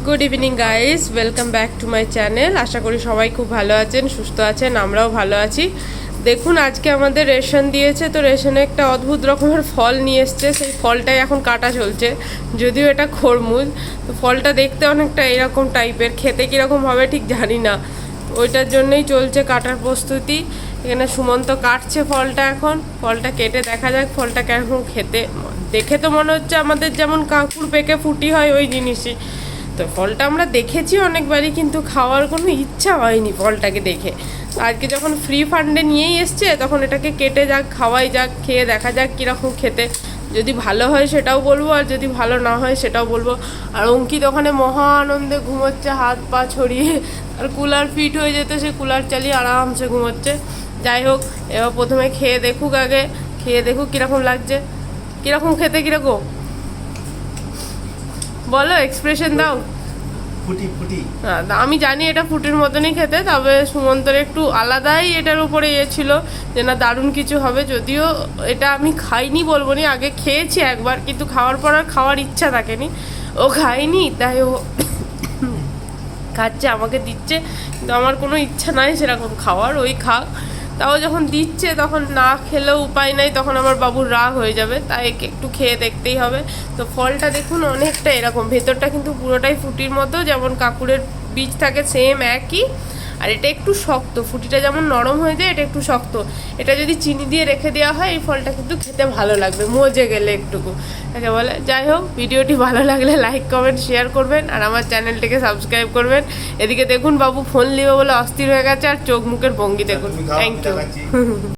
Good evening guys, welcome back to my channel. আশা করি সবাই খুব ভালো আছেন, সুস্থ আছেন, আমরাও ভালো আছি। দেখুন, আজকে আমাদের রেশন দিয়েছে, তো রেশনে একটা অদ্ভুত রকমের ফল নিয়ে এসছে। সেই ফলটাই এখন কাটা চলছে, যদিও এটা খরমুজ। তো ফলটা দেখতে অনেকটা এরকম টাইপের, খেতে কীরকম হবে ঠিক জানি না। ওইটার জন্যই চলছে কাটার প্রস্তুতি। এখানে সুমন্ত কাটছে ফলটা। এখন ফলটা কেটে দেখা যাক ফলটা কেমন খেতে। দেখে তো মনে হচ্ছে আমাদের যেমন কাকুর পেকে ফুটি হয় ওই জিনিসই। তো ফলটা আমরা দেখেছি অনেকবারই, কিন্তু খাওয়ার কোনো ইচ্ছা হয়নি ফলটাকে দেখে। আজকে যখন ফ্রি ফান্ডে নিয়েই এসছে, তখন এটাকে কেটে যাক, খাওয়াই যাক, খেয়ে দেখা যাক কীরকম খেতে। যদি ভালো হয় সেটাও বলবো, আর যদি ভালো না হয় সেটাও বলবো। আর অঙ্কিত ওখানে মহা আনন্দে ঘুমোচ্ছে, হাত পা ছড়িয়ে। আর কুলার ফিট হয়ে যেতে সে কুলার চালিয়ে আরামসে ঘুমোচ্ছে। যাই হোক, এবার প্রথমে খেয়ে দেখুক, আগে খেয়ে দেখুক কীরকম লাগছে। কীরকম খেতে, কীরকম বলো, এক্সপ্রেশন দাও। ফুটি ফুটি। আমি জানি এটা ফুটির মতনই খেতে, তবে সুমন্তর একটু আলাদাই এটার উপরে ছিল যে না দারুণ কিছু হবে। যদিও এটা আমি খাইনি বলবো না, আগে খেয়েছি একবার, কিন্তু খাওয়ার পর আর খাওয়ার ইচ্ছা থাকেনি। ও খায়নি, তাই ও খাচ্ছে, আমাকে দিচ্ছে, কিন্তু আমার কোনো ইচ্ছা নাই সেরকম খাওয়ার। ওই খাক, তাও যখন দিচ্ছে তখন না খেলেও উপায় নাই, তখন আমার বাবুর রাগ হয়ে যাবে, তাই একটু খেয়ে দেখতেই হবে। তো ফলটা দেখুন অনেকটা এরকম, ভেতরটা কিন্তু পুরোটাই ফুটির মতো, যেমন কাকুরের বীজ থাকে সেম একই। আর এটা একটু শক্ত, ফুটিটা যেমন নরম হয়ে যায়, এটা একটু শক্ত। এটা যদি চিনি দিয়ে রেখে দেওয়া হয়, এই ফলটা কিন্তু খেতে ভালো লাগবে, মজে গেলে একটুকু তাকে বলে। যাই হোক, ভিডিওটি ভালো লাগলে লাইক কমেন্ট শেয়ার করবেন, আর আমার চ্যানেলটিকে সাবস্ক্রাইব করবেন। এদিকে দেখুন বাবু ফোন নিবে বলে অস্থির হয়ে গেছে, আর চোখ মুখের ভঙ্গি দেখুন। Thank you.